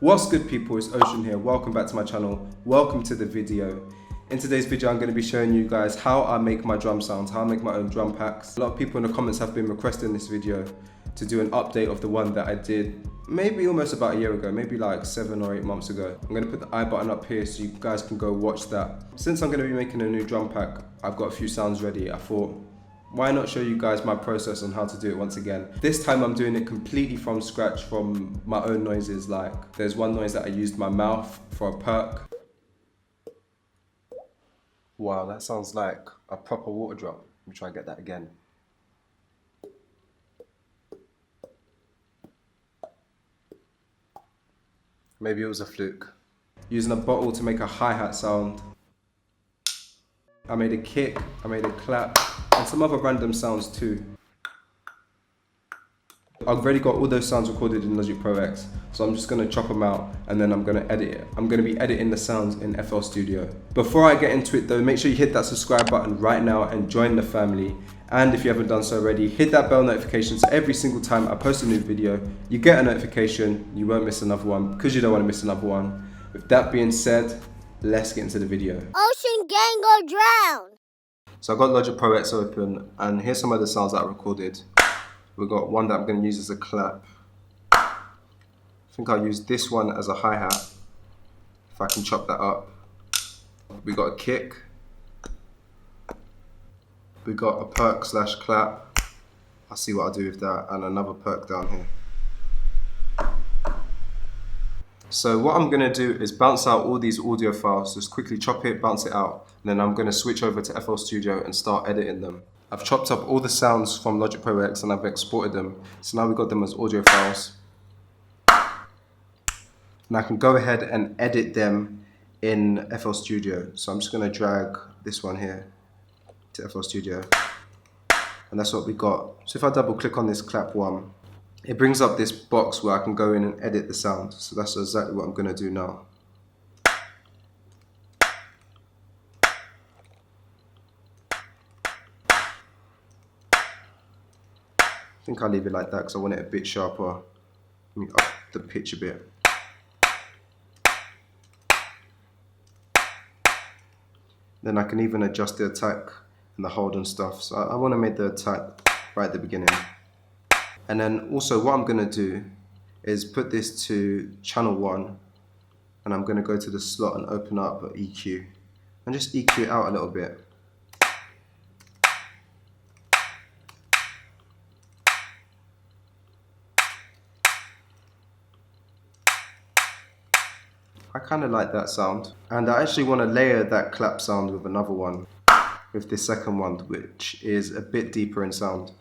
What's good people, it's Ocean here. Welcome back to my channel. Welcome to the video. In today's video I'm going to be showing you guys how I make my drum sounds, how I make my own drum packs. A lot of people in the comments have been requesting this video to do an update of the one that I did maybe almost about a year ago, maybe like 7 or 8 months ago. I'm going to put the I button up here so you guys can go watch that. Since I'm going to be making a new drum pack, I've got a few sounds ready. I thought, why not show you guys my process on how to do it once again. This time I'm doing it completely from scratch, from my own noises. Like there's one noise that I used my mouth for a perk. Wow, that sounds like a proper water drop. Let me try and get that again. Maybe it was a fluke. Using a bottle to make a hi-hat sound. I made a kick, I made a clap, and some other random sounds too. I've already got all those sounds recorded in Logic Pro X, so I'm just going to chop them out and then I'm going to edit it. I'm going to be editing the sounds in FL Studio. Before I get into it though, make sure you hit that subscribe button right now and join the family. And if you haven't done so already, hit that bell notification so every single time I post a new video, you get a notification, you won't miss another one because you don't want to miss another one. With that being said, let's get into the video. Ocean gang go drown. So I've got Logic Pro X open and here's some of the sounds that I recorded. We've got one that I'm going to use as a clap. I think I'll use this one as a hi-hat, if I can chop that up. We got a kick. We got a perk slash clap. I'll see what I'll do with that, and another perk down here. So what I'm going to do is bounce out all these audio files, just quickly chop it, bounce it out, and then I'm going to switch over to FL Studio and start editing them. I've chopped up all the sounds from Logic Pro X and I've exported them, so now we've got them as audio files. And I can go ahead and edit them in FL Studio. So I'm just going to drag this one here to FL Studio, and that's what we got. So if I double click on this clap one, it brings up this box where I can go in and edit the sound. So that's exactly what I'm going to do now. I think I'll leave it like that because I want it a bit sharper. Let me up the pitch a bit. Then I can even adjust the attack and the hold and stuff. So I want to make the attack right at the beginning. And then also what I'm going to do is put this to channel 1, and I'm going to go to the slot and open up an EQ and just EQ it out a little bit. I kind of like that sound, and I actually want to layer that clap sound with another one, with this second one, which is a bit deeper in sound.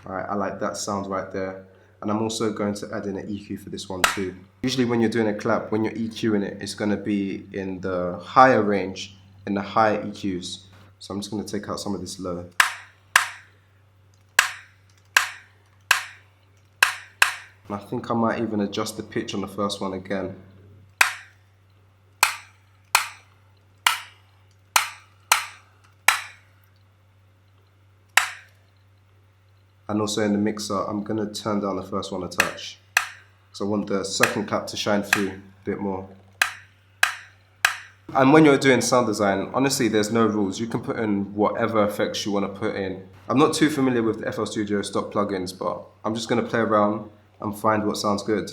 Alright, I like that sound right there, and I'm also going to add in an EQ for this one too. Usually when you're doing a clap, when you're EQing it, it's going to be in the higher range, in the higher EQs. So I'm just going to take out some of this low. And I think I might even adjust the pitch on the first one again. And also in the mixer, I'm going to turn down the first one a touch, because I want the second clap to shine through a bit more. And when you're doing sound design, honestly, there's no rules. You can put in whatever effects you want to put in. I'm not too familiar with the FL Studio stock plugins, but I'm just going to play around and find what sounds good.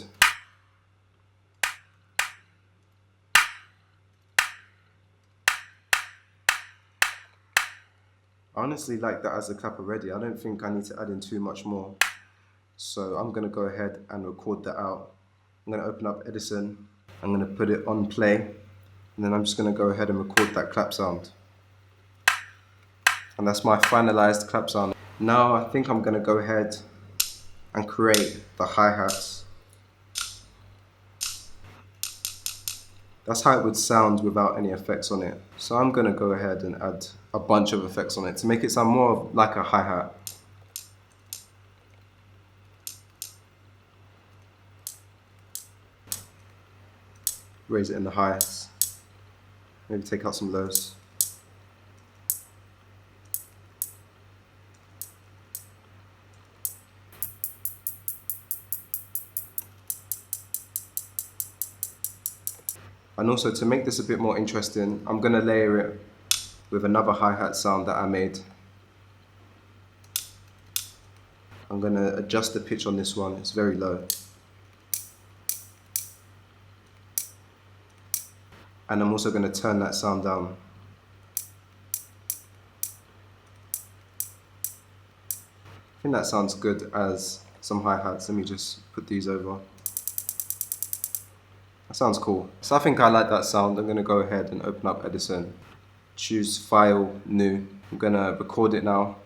I honestly like that as a clap already. I don't think I need to add in too much more. So I'm going to go ahead and record that out. I'm going to open up Edison. I'm going to put it on play. And then I'm just going to go ahead and record that clap sound. And that's my finalized clap sound. Now I think I'm going to go ahead and create the hi-hats. That's how it would sound without any effects on it. So I'm going to go ahead and add a bunch of effects on it to make it sound more like a hi-hat. Raise it in the highs. Maybe take out some lows. And also to make this a bit more interesting, I'm gonna layer it with another hi-hat sound that I made. I'm gonna adjust the pitch on this one, it's very low. And I'm also gonna turn that sound down. I think that sounds good as some hi-hats. Let me just put these over. That sounds cool. So I think I like that sound. I'm gonna go ahead and open up Edison. Choose File, New. I'm gonna record it now.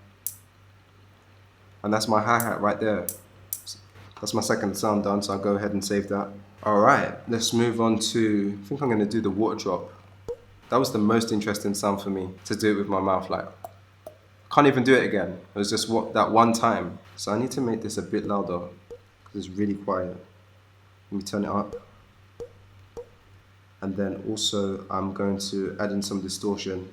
And that's my hi-hat right there. That's my second sound done, so I'll go ahead and save that. All right, let's move on to, I think I'm gonna do the water drop. That was the most interesting sound for me, to do it with my mouth. Like, can't even do it again. It was just that one time. So I need to make this a bit louder, because it's really quiet. Let me turn it up. And then also I'm going to add in some distortion.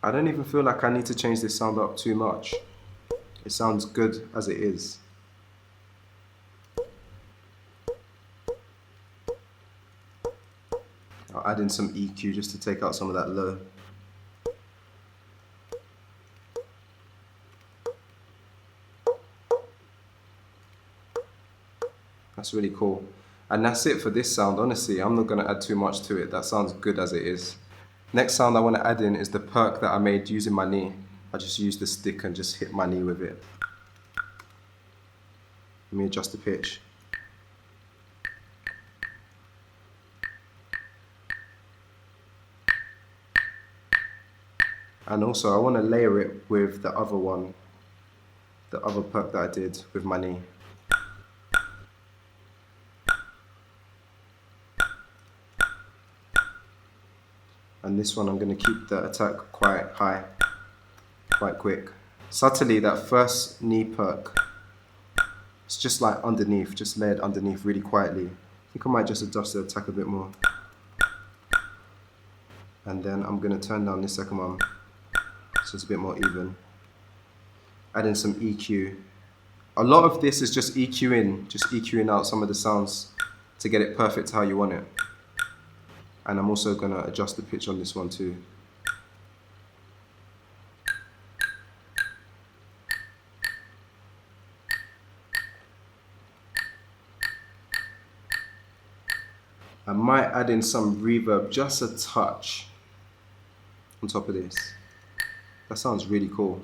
I don't even feel like I need to change this sound up too much. It sounds good as it is. I'll add in some EQ just to take out some of that low. That's really cool. And that's it for this sound. Honestly, I'm not going to add too much to it. That sounds good as it is. Next sound I want to add in is the perk that I made using my knee. I just used the stick and just hit my knee with it. Let me adjust the pitch. And also I want to layer it with the other one, the other perk that I did with my knee. And this one I'm going to keep the attack quite high, quite quick. Subtly, that first knee perk, it's just like underneath, just layered underneath really quietly. I think I might just adjust the attack a bit more. And then I'm going to turn down this second one, so it's a bit more even. Add in some EQ. A lot of this is just EQing out some of the sounds to get it perfect how you want it. And I'm also going to adjust the pitch on this one too. I might add in some reverb, just a touch on top of this. That sounds really cool.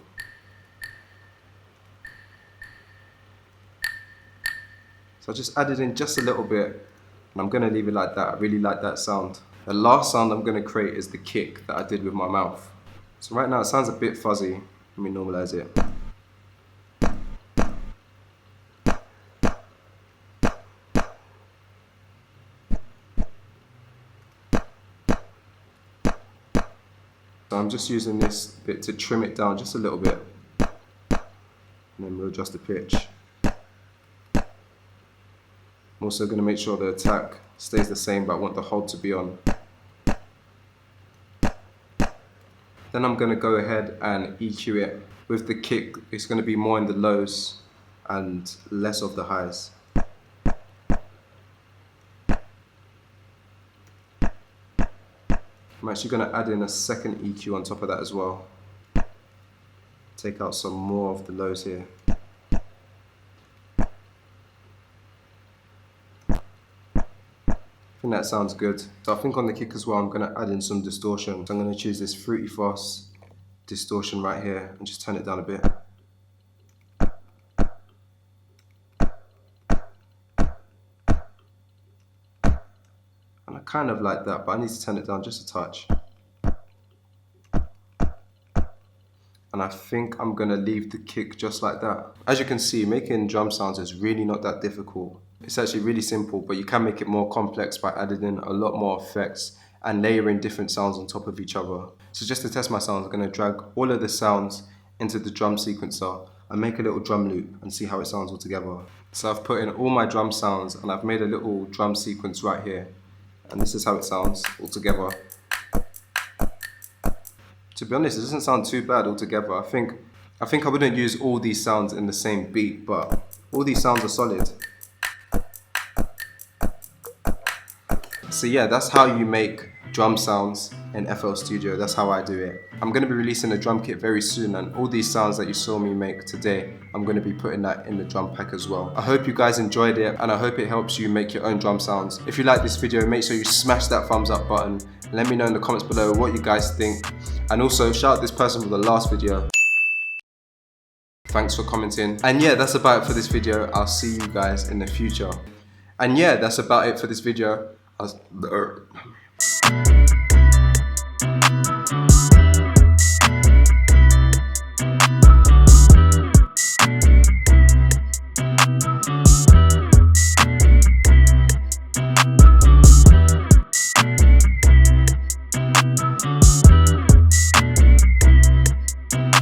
So I just added in just a little bit, and I'm going to leave it like that. I really like that sound. The last sound I'm going to create is the kick that I did with my mouth. So right now it sounds a bit fuzzy. Let me normalize it. So I'm just using this bit to trim it down just a little bit. And then we'll adjust the pitch. I'm also going to make sure the attack stays the same, but I want the hold to be on. Then I'm going to go ahead and EQ it. With the kick, it's going to be more in the lows and less of the highs. I'm actually going to add in a second EQ on top of that as well. Take out some more of the lows here. I think that sounds good. So I think on the kick as well, I'm going to add in some distortion. So I'm going to choose this fruity fast distortion right here and just turn it down a bit. And I kind of like that, but I need to turn it down just a touch. And I think I'm going to leave the kick just like that. As you can see, making drum sounds is really not that difficult. It's actually really simple, but you can make it more complex by adding in a lot more effects and layering different sounds on top of each other. So just to test my sounds, I'm going to drag all of the sounds into the drum sequencer and make a little drum loop and see how it sounds all together. So I've put in all my drum sounds and I've made a little drum sequence right here. And this is how it sounds all together. To be honest, it doesn't sound too bad altogether. I think I wouldn't use all these sounds in the same beat, but All these sounds are solid. So yeah, that's how you make drum sounds in FL Studio. That's how I do it. I'm going to be releasing a drum kit very soon, and all these sounds that you saw me make today, I'm going to be putting that in the drum pack as well. I hope you guys enjoyed it, and I hope it helps you make your own drum sounds. If you like this video, make sure you smash that thumbs up button. Let me know in the comments below what you guys think. And also shout out this person for the last video. Thanks for commenting. And yeah, that's about it for this video. I'll see you guys in the future. And yeah, that's about it for this video.